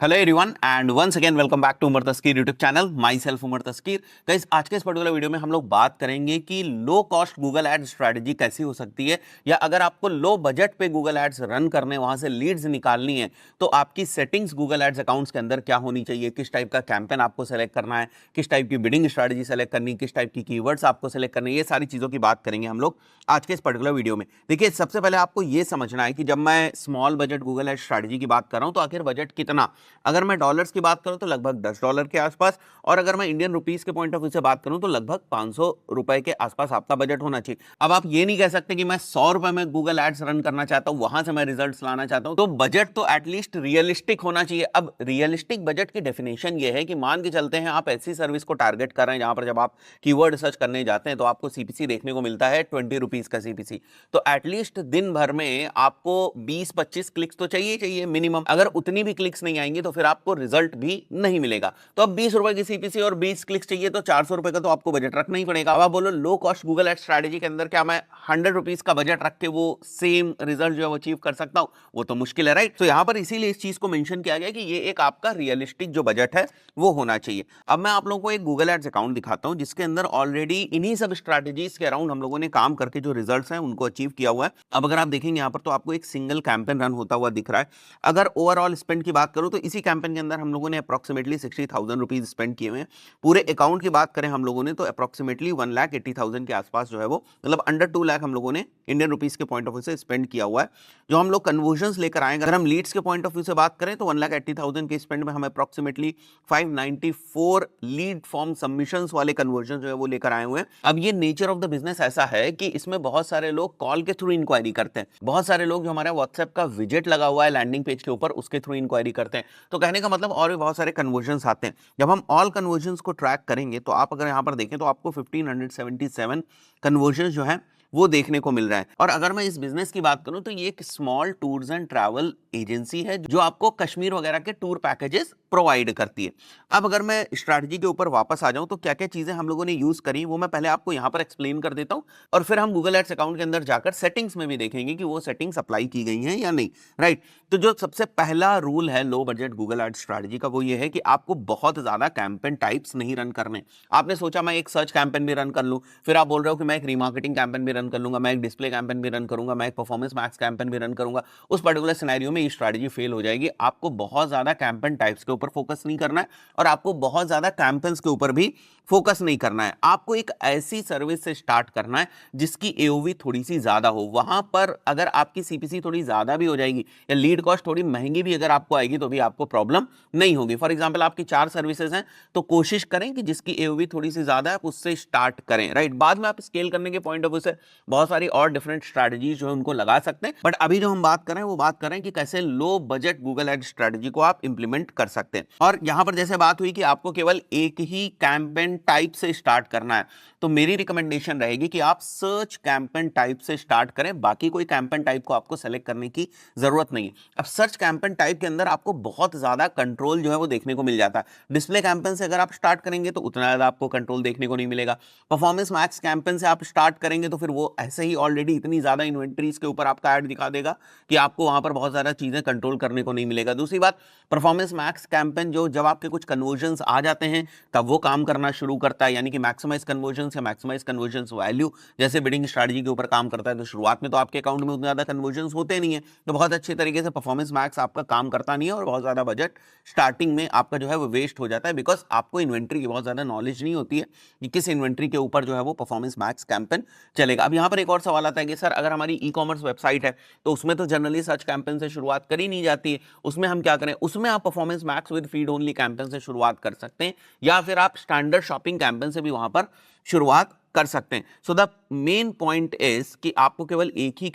Hello everyone and once again welcome back to Umar Taskeer YouTube channel. Myself Umar Taskeer. Guys, आज के इस particular video में हम लोग बात करेंगे कि low cost Google ads strategy कैसी हो सकती है, या अगर आपको लो बजट पे गूगल एड्स रन करने, वहां से लीड्स निकालनी है, तो आपकी सेटिंग्स गूगल एड्स अकाउंट्स के अंदर क्या होनी चाहिए, किस टाइप का कैंपेन आपको सेलेक्ट करना है, किस टाइप की बिडिंग स्ट्रैटेजी सेलेक्ट करनी है, किस टाइप की कीवर्ड्स आपको सेलेक्ट करनी है, ये सारी चीजों की बात करेंगे हम लोग आज के इस पर्टिकुलर वीडियो में। देखिए, सबसे पहले आपको ये समझना है कि जब मैं small budget Google ads strategy की बात कर रहा हूं तो आखिर बजट कितना। अगर मैं डॉलर्स की बात करूं तो लगभग $10 के आसपास, और अगर मैं इंडियन रुपीस के पॉइंट ऑफ व्यू से बात करूं तो लगभग ₹500 के आसपास आपका बजट होना चाहिए। अब आप ये नहीं कह सकते कि मैं ₹100 में गूगल एड्स रन करना चाहता हूं, वहां से मैं रिजल्ट्स लाना चाहता हूं, तो बजट तो एटलीस्ट रियलिस्टिक होना चाहिए। अब रियलिस्टिक बजट की डेफिनेशन ये है कि मान के चलते हैं आप ऐसी सर्विस को टारगेट कर रहे हैं जहां पर जब आप कीवर्ड सर्च करने जाते हैं तो आपको सीपीसी देखने को मिलता है ₹20 का सीपीसी, तो एटलीस्ट दिन भर में आपको 20-25 क्लिक्स तो चाहिए मिनिमम। अगर उतनी भी क्लिक्स नहीं आएंगे तो फिर आपको रिजल्ट भी नहीं मिलेगा। तो अब ₹20 की सीपीसी और 20 क्लिक्स चाहिए तो ₹400 का तो आपको बजट रखना ही पड़ेगा। अब आप बोलो लो कॉस्ट गूगल एड स्ट्रैटेजी के अंदर क्या मैं ₹100 का बजट रख के वो सेम रिजल्ट जो है अचीव कर सकता हूं? वो तो मुश्किल है, राइट। तो यहां पर इसीलिए इस चीज को मेंशन किया गया कि ये एक आपका रियलिस्टिक जो बजट है वो होना चाहिए। अब मैं आप लोगों को एक गूगल एड्स अकाउंट दिखाता हूं जिसके अंदर ऑलरेडी इन्हीं सब स्ट्रैटेजीज के अराउंड हम लोगों ने काम करके जो रिजल्ट्स हैं उनको अचीव किया हुआ है। अब अगर आप देखेंगे यहां पर तो आपको एक सिंगल कैंपेन रन होता हुआ दिख रहा है। अगर ओवरऑल स्पेंड की बात करूं तो इसी कैंपेन के अंदर हम लोगों ने अप्रोक्सीमेटली ₹60,000 स्पेंड किए हुए हैं। पूरे अकाउंट की बात करें हम लोगों ने तो अप्रोक्सीमेटली 1,80,000 के आसपास जो है वो, मतलब अंडर 2 लाख हम लोगों ने इंडियन रुपीस के पॉइंट ऑफ व्यू से स्पेंड किया हुआ है। जो हम लोग कन्वर्जन्स लेकर आएंगे, अगर हम लीड्स के पॉइंट ऑफ व्यू से बात करें तो 1,80,000 के स्पेंड में हम अप्रोक्सीमेटली 594 लीड फॉर्म सबमिशंस वाले कन्वर्जन जो है वो लेकर आए हुए हैं। अब ये नेचर ऑफ द बिजनेस ऐसा है कि इसमें बहुत सारे लोग कॉल के थ्रू इंक्वायरी करते हैं, बहुत सारे लोग जो हमारे व्हाट्सएप का विजेट लगा हुआ है लैंडिंग पेज के ऊपर उसके थ्रू इंक्वायरी करते हैं। तो कहने का मतलब और भी बहुत सारे कन्वर्जन्स आते हैं। जब हम ऑल कन्वर्जन्स को ट्रैक करेंगे तो आप अगर यहां पर देखें तो आपको 1577 कन्वर्जन्स जो है वो देखने को मिल रहा है। और अगर मैं इस बिजनेस की बात करूं तो ये एक small tours and travel agency है जो आपको कश्मीर वगैरह के टूर पैकेजेस प्रोवाइड करती है। अब अगर मैं स्ट्रैटेजी के ऊपर वापस आ जाऊं तो क्या क्या चीजें हम लोगों ने यूज करी वो मैं पहले आपको यहां पर एक्सप्लेन कर देता हूं, और फिर हम गूगल एड्स अकाउंट के अंदर जाकर सेटिंग्स में भी देखेंगे कि वो सेटिंग्स अप्लाई की गई हैं या नहीं, राइट। तो जो सबसे पहला रूल है low budget Google ads strategy का वो ये है कि आपको बहुत ज्यादा कैंपेन टाइप्स नहीं रन करने। आपने सोचा मैं एक सर्च कैंपेन भी रन कर लूं, फिर आप बोल रहे हो कि मैं एक रीमार्केटिंग कैंपेन भी रन कर लूंगा, मैं एक डिस्प्ले कैंपेन भी रन करूंगा, मैं एक परफॉर्मेंस मैक्स कैंपेन भी रन करूंगा। उस पर्टिकुलर सिनेरियो में ये स्ट्रैटेजी फेल हो जाएगी। आपको बहुत ज्यादा कैंपेन टाइप्स के ऊपर फोकस नहीं करना है और आपको बहुत ज्यादा कैंपेन्स के ऊपर भी फोकस नहीं करना है। आपको एक ऐसी सर्विस से स्टार्ट करना है जिसकी एओवी थोड़ी सी ज्यादा हो। वहां पर अगर आपकी सीपीसी थोड़ी ज्यादा भी हो जाएगी या लीड कॉस्ट थोड़ी महंगी भी अगर आपको आएगी तो भी आपको प्रॉब्लम नहीं होगी। फॉर एग्जांपल आपकी 4 सर्विसेज हैं तो कोशिश करें कि जिसकी एओवी थोड़ी सी ज्यादा है उससे स्टार्ट करें, राइट। बाद में आप स्केल करने के पॉइंट ऑफ व्यू से बहुत सारी और डिफरेंट स्ट्रैटेजीज जो है उनको लगा सकते हैं, बट अभी जो हम बात कर रहे हैं वो बात कर रहे हैं कि कैसे लो बजट गूगल एड स्ट्रैटेजी को आप इंप्लीमेंट कर सकते हैं। और यहां पर जैसे बात हुई कि आपको केवल एक ही कैंपेन टाइप से स्टार्ट करना है, तो मेरी रिकमेंडेशन रहेगी कि आप सर्च कैंपेन टाइप से स्टार्ट करें। बाकी कोई कैंपेन टाइप को आपको सेलेक्ट करने की जरूरत नहीं है। अब सर्च कैंपेन टाइप के अंदर आपको बहुत ज्यादा कंट्रोल जो है वो देखने को मिल जाता है। डिस्प्ले कैंपेन से अगर आप स्टार्ट करेंगे तो उतना ज्यादा आपको कंट्रोल देखने को नहीं मिलेगा। परफॉर्मेंस मैक्स कैंपेन से आप स्टार्ट करेंगे तो फिर वो ऐसे ही ऑलरेडी इतनी ज्यादा इन्वेंट्रीज के ऊपर आपका ऐड दिखा देगा कि आपको वहां पर बहुत ज्यादा चीजें कंट्रोल करने को नहीं मिलेगा। दूसरी बात, परफॉर्मेंस मैक्स कैंपेन जो जब आपके कुछ कन्वर्जन्स आ जाते हैं तब वो काम करना शुरू करता है, यानी कि मैक्सिमाइज कन्वर्जन्स या मैक्सिमाइज कन्वर्जन्स वैल्यू जैसे बिडिंग स्ट्रैटेजी के ऊपर काम करता है। तो शुरुआत में तो आपके अकाउंट में उतने ज्यादा कन्वर्जन्स होते नहीं है, तो बहुत अच्छे तरीके से परफॉर्मेंस मैक्स आपका काम करता नहीं है और बहुत ज्यादा बजट स्टार्टिंग में आपका जो है वो वेस्ट हो जाता है, बिकॉज आपको इन्वेंट्री की बहुत ज्यादा नॉलेज नहीं होती है कि किस इन्वेंट्री के ऊपर जो है वो परफॉर्मेंस मैक्स कैंपेन चलेगा। अब यहाँ पर एक और सवाल आता है कि सर अगर हमारी ई कॉमर्स वेबसाइट है तो उसमें तो जनरली सर्च कैंपेन से शुरुआत करी नहीं जाती है, उसमें हम क्या करें? उसमें आप performance max with feed only campaign से शुरुआत कर सकते हैं या फिर आप स्टैंडर्ड शॉपिंग कैंपेन से भी वहां पर शुरुआत कर सकते हैं। So the main point is कि आपको केवल एक ही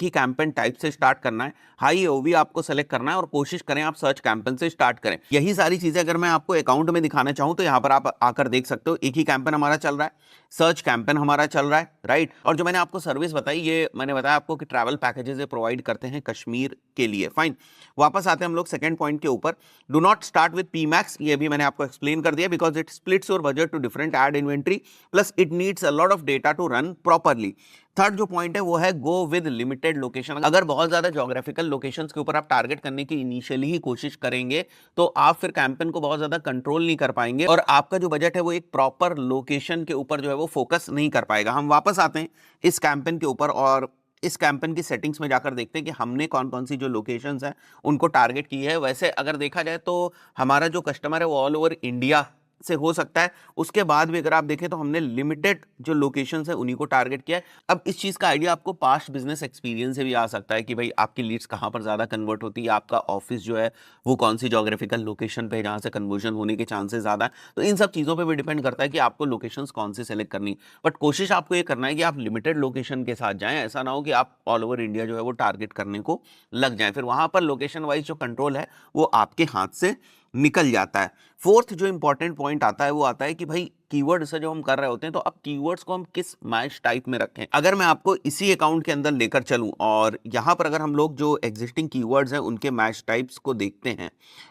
कैंपेन टाइप से स्टार्ट करना है, हाई ओवी आपको सेलेक्ट करना है और कोशिश करें आप सर्च कैंपेन से स्टार्ट करें। यही सारी चीजें अगर मैं आपको अकाउंट में दिखाना चाहूं तो यहां पर आप आकर देख सकते हो। एक ही कैंपेन हमारा चल रहा है, सर्च कैंपेन हमारा चल रहा है, राइट। और जो मैंने आपको सर्विस बताई, ये मैंने बताया आपको कि ट्रैवल पैकेजेस प्रोवाइड करते हैं कश्मीर के लिए, फाइन। वापस आते हैं हम लोग सेकंड पॉइंट के ऊपर, do not start with PMax. ये भी मैंने आपको एक्सप्लेन कर दिया, because it splits your budget to different ad inventory, plus it needs a lot of data to run properly. Third जो पॉइंट है वो है गो विद लिमिटेड लोकेशन। अगर बहुत ज्यादा ज्योग्राफिकल लोकेशंस के ऊपर आप टारगेट करने की इनिशियली ही कोशिश करेंगे तो आप फिर कैंपेन को बहुत ज्यादा कंट्रोल नहीं कर पाएंगे और आपका जो बजट है वो एक प्रॉपर लोकेशन के ऊपर जो है वो फोकस नहीं कर पाएगा। हम वापस आते हैं इस कैंपेन के ऊपर और इस कैंपेन की सेटिंग्स में जाकर देखते हैं कि हमने कौन कौन सी जो लोकेशंस हैं उनको टारगेट की है। वैसे अगर देखा जाए तो हमारा जो कस्टमर है वो ऑल ओवर इंडिया से हो सकता है, उसके बाद भी अगर आप देखें तो हमने लिमिटेड जो लोकेशंस है उन्हीं को टारगेट किया है। अब इस चीज़ का आइडिया आपको पास्ट बिजनेस एक्सपीरियंस से भी आ सकता है कि भाई आपकी लीड्स कहाँ पर ज़्यादा कन्वर्ट होती है, आपका ऑफिस जो है वो कौन सी जोग्राफिकल लोकेशन पे जहाँ से कन्वर्जन होने के चांसेस ज़्यादा है। तो इन सब चीज़ों पर भी डिपेंड करता है कि आपको लोकेशंस कौन सी सेलेक्ट करनी। बट कोशिश आपको ये करना है कि आप लिमिटेड लोकेशन के साथ जाएँ, ऐसा ना हो कि आप ऑल ओवर इंडिया जो है वो टारगेट करने को लग जाए, फिर वहाँ पर लोकेशन वाइज जो कंट्रोल है वो आपके हाथ से निकल जाता है। फोर्थ जो इंपॉर्टेंट पॉइंट आता है वो आता है कि भाई कीवर्ड से जो हम कर रहे होते हैं तो अब कीवर्ड्स को हम किस मैच टाइप में रखें। अगर मैं आपको इसी अकाउंट के अंदर लेकर चलूं और यहां पर अगर हम लोग जो एग्जिस्टिंग कीवर्ड्स हैं उनके मैच टाइप्स को देखते हैं,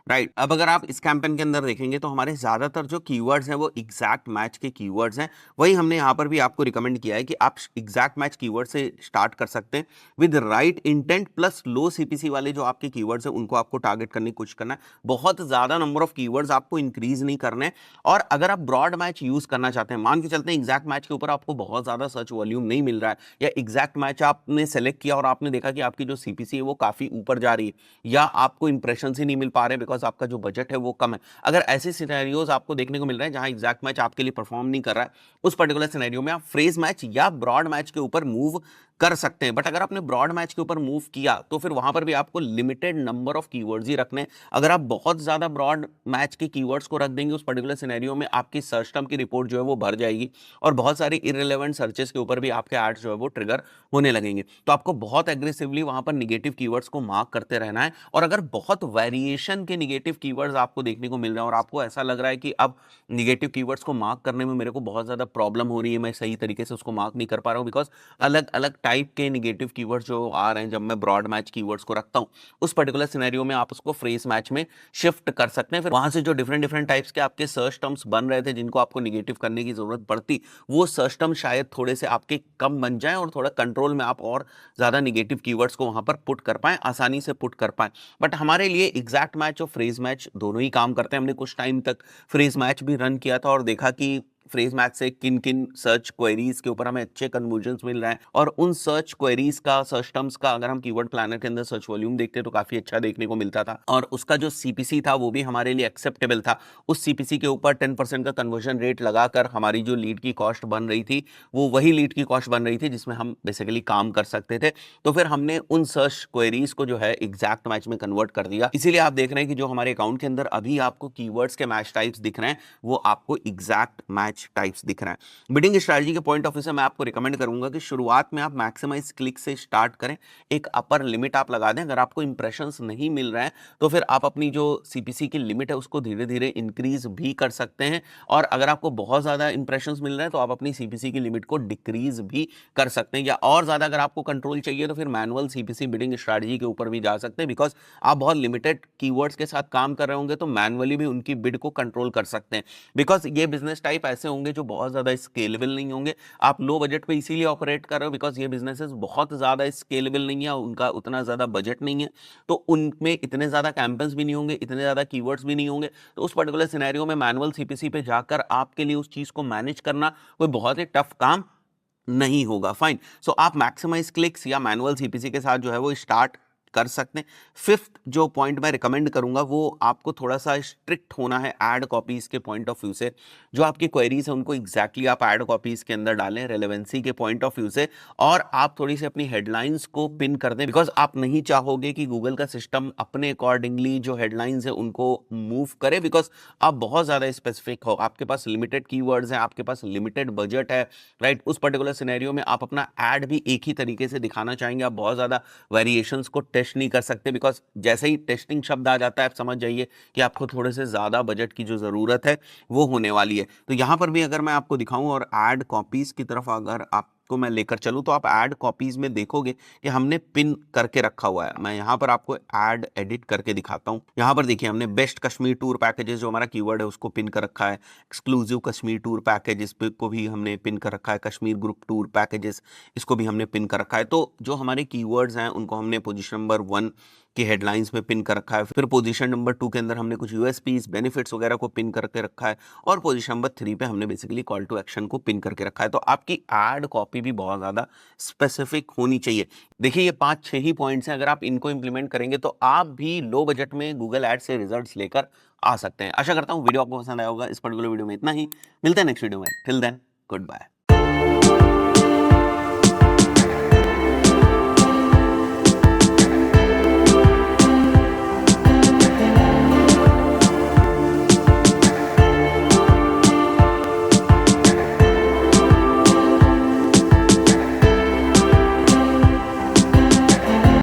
राइट। अब अगर आप इस कैंपेन के अंदर देखेंगे तो हमारे ज्यादातर जो कीवर्ड्स हैं वो एग्जैक्ट मैच के कीवर्ड्स हैं। वही हमने यहाँ पर भी आपको रिकमेंड किया है कि आप एग्जैक्ट मैच कीवर्ड से स्टार्ट कर सकते हैं with right intent plus low CPC वाले जो आपके कीवर्ड्स हैं उनको आपको टारगेट करने की कोशिश करना है। बहुत ज्यादा नंबर ऑफ कीवर्ड्स आपको इंक्रीज नहीं करने। और अगर आप ब्रॉड मैच यूज करना चाहते हैं, मान के चलते हैं एग्जैक्ट मैच के ऊपर आपको बहुत ज्यादा सर्च वॉल्यूम नहीं मिल रहा है या एग्जैक्ट मैच आपने सेलेक्ट किया और आपने देखा कि आपकी जो सीपीसी है वो काफी ऊपर जा रही है या आपको इंप्रेशन ही नहीं मिल पा रहे बिकॉज आपका जो बजट है वो कम है। अगर ऐसे सिनेरियोज आपको देखने को मिल रहे हैं जहां एग्जैक्ट मैच आपके लिए परफॉर्म नहीं कर रहा है, उस पर्टिकुलर सिनेरियो में आप फ्रेज मैच या ब्रॉड मैच के ऊपर मूव कर सकते हैं। बट अगर आपने ब्रॉड मैच के ऊपर मूव किया तो फिर वहां पर भी आपको लिमिटेड नंबर ऑफ कीवर्ड्स ही रखने। अगर आप बहुत ज्यादा ब्रॉड मैच के कीवर्ड्स को रख देंगे उस पर्टिकुलर सिनेरियो में आपकी सर्च टर्म की रिपोर्ट जो है वो भर जाएगी और बहुत सारी इररिलेवेंट सर्चेस के ऊपर भी आपके एड्स जो है वो ट्रिगर होने लगेंगे। तो आपको बहुत एग्रेसिवली वहां पर निगेटिव कीवर्ड्स को मार्क करते रहना है। और अगर बहुत वेरिएशन के निगेटिव कीवर्ड्स आपको देखने को मिल रहे हैं और आपको ऐसा लग रहा है कि अब निगेटिव कीवर्ड्स को मार्क करने में मेरे को बहुत ज्यादा प्रॉब्लम हो रही है, मैं सही तरीके से उसको मार्क नहीं कर पा रहा हूँ बिकॉज अलग अलग टाइप के निगेटिव कीवर्ड्स जो आ रहे हैं जब मैं ब्रॉड मैच कीवर्ड्स को रखता हूं, उस पर्टिकुलर सिनेरियो में आप उसको फ्रेज मैच में शिफ्ट कर सकते हैं। फिर वहां से जो डिफरेंट डिफरेंट टाइप्स के आपके सर्च टर्म्स बन रहे थे जिनको आपको निगेटिव करने की जरूरत पड़ती, वो सर्च टर्म शायद थोड़े से आपके कम बन जाएं और थोड़ा कंट्रोल में आप और ज्यादा निगेटिव कीवर्ड्स को वहां पर पुट कर पाएं, आसानी से पुट कर पाएं। बट हमारे लिए एग्जैक्ट मैच और फ्रेज मैच दोनों ही काम करते हैं। हमने कुछ टाइम तक फ्रेज मैच भी रन किया था और देखा कि फ्रेज मैच से किन किन सर्च क्वेरीज के ऊपर हमें अच्छे कन्वर्जन्स मिल रहे हैं और उन सर्च क्वेरीज का, सर्च टर्म्स का अगर हम कीवर्ड प्लानर के अंदर सर्च वॉल्यूम देखते तो काफी अच्छा देखने को मिलता था और उसका जो सीपीसी था वो भी हमारे लिए एक्सेप्टेबल था। उस सीपीसी के ऊपर 10% का कन्वर्जन रेट लगाकर हमारी जो लीड की कॉस्ट बन रही थी वो वही लीड की कॉस्ट बन रही थी जिसमें हम बेसिकली काम कर सकते थे। तो फिर हमने उन सर्च क्वेरीज को जो है एग्जैक्ट मैच में कन्वर्ट कर दिया। इसीलिए आप देख रहे हैं कि जो हमारे अकाउंट के अंदर अभी आपको कीवर्ड्स के मैच टाइप्स दिख रहे हैं वो आपको एग्जैक्ट मैच टाइप्स दिख रहा है। बिडिंग स्ट्रेटजी के पॉइंट ऑफ व्यू से मैं आपको रिकमेंड करूंगा कि शुरुआत में आप मैक्सिमाइज क्लिक से स्टार्ट करें, एक अपर लिमिट आप लगा दें। अगर आपको इंप्रेशंस नहीं मिल रहे हैं तो फिर आप अपनी जो सीपीसी की लिमिट है उसको धीरे धीरे इंक्रीज भी कर सकते हैं और अगर आपको बहुत ज्यादा इंप्रेशंस मिल रहे हैं तो आप अपनी सीपीसी की लिमिट को डिक्रीज भी कर सकते हैं या और ज्यादा अगर आपको कंट्रोल चाहिए तो फिर मैनुअल सीपीसी बिडिंग स्ट्रेटजी के ऊपर भी जा सकते हैं बिकॉज आप बहुत लिमिटेड कीवर्ड्स के साथ काम कर रहे होंगे तो मैनुअली भी उनकी बिड को कंट्रोल कर सकते हैं बिकॉज ये बिजनेस टाइप ऐसे होंगे जो बहुत ज्यादा स्केलेबल नहीं होंगे। आप लो बजट पे इसीलिए ऑपरेट कर रहे हो बिकॉज ये बिजनेसेस बहुत ज्यादा स्केलेबल नहीं है, उनका उतना ज्यादा बजट नहीं है तो उनमें इतने ज्यादा कैंपेन्स भी नहीं होंगे, इतने ज्यादा कीवर्ड्स भी नहीं होंगे। तो उस पर्टिकुलर सिनेरियो में मैनुअल सीपीसी पे जाकर आपके लिए उस चीज को मैनेज करना कोई बहुत ही टफ काम नहीं होगा। फाइन, सो आप मैक्सिमाइज क्लिक्स या मैनुअल सीपीसी के साथ जो है वो स्टार्ट कर सकते हैं। फिफ्थ जो पॉइंट मैं रिकमेंड करूंगा वो आपको थोड़ा सा स्ट्रिक्ट होना है ऐड कॉपीज के पॉइंट ऑफ व्यू से। जो आपकी क्वेरीज है उनको एग्जैक्टली आप ऐड कॉपीज के अंदर डालें रेलेवेंसी के पॉइंट ऑफ व्यू से और आप थोड़ी सी अपनी हेडलाइंस को पिन कर दें बिकॉज आप नहीं चाहोगे कि गूगल का सिस्टम अपने अकॉर्डिंगली जो हेडलाइंस है उनको मूव करे बिकॉज आप बहुत ज्यादा स्पेसिफिक हो, आपके पास लिमिटेड कीवर्ड्स हैं, आपके पास लिमिटेड बजट है, राइट। उस पर्टिकुलर सिनेरियो में आप अपना ऐड भी एक ही तरीके से दिखाना चाहेंगे, आप बहुत ज्यादा वेरिएशंस को टेस्ट नहीं कर सकते, बिकॉज जैसे ही टेस्टिंग शब्द आ जाता है आप समझ जाइए कि आपको थोड़े से ज़्यादा बजट की जो ज़रूरत है वो होने वाली है। तो यहाँ पर भी अगर मैं आपको दिखाऊं और ऐड कॉपीज़ की तरफ अगर आपको मैं लेकर चलूँ, तो आप ऐड कॉपीज़ में देखोगे कि हमने पिन करके रखा हुआ है। मैं यहाँ पर आपको ऐड एडिट करके दिखाता हूँ। यहाँ पर देखिए हमने बेस्ट कश्मीर टूर पैकेजेस जो हमारा कीवर्ड है उसको पिन कर रखा है, एक्सक्लूसिव कश्मीर टूर पैकेजेस को भी हमने पिन कर रखा है, कश्मीर ग्रुप टूर पैकेजेस इसको भी हमने पिन कर रखा है। तो जो हमारे कीवर्ड्स हैं उनको हमने पोजीशन नंबर 1 की हेडलाइंस में पिन कर रखा है, फिर पोजीशन नंबर 2 के अंदर हमने कुछ यूएसपीज बेनिफिट्स वगैरह को पिन करके रखा है, और पोजीशन नंबर 3 पे हमने बेसिकली कॉल टू एक्शन को पिन करके रखा है। तो आपकी एड कॉपी भी बहुत ज़्यादा स्पेसिफिक होनी चाहिए। देखिए ये 5-6 ही पॉइंट्स हैं, अगर आप इनको इंप्लीमेंट करेंगे तो आप भी लो बजट में गूगल एड से रिजल्ट्स लेकर आ सकते हैं। आशा करता हूँ वीडियो आपको पसंद आया होगा। इस पर्टिकुलर वीडियो में इतना ही, मिलते हैं नेक्स्ट वीडियो में। Till then good bye.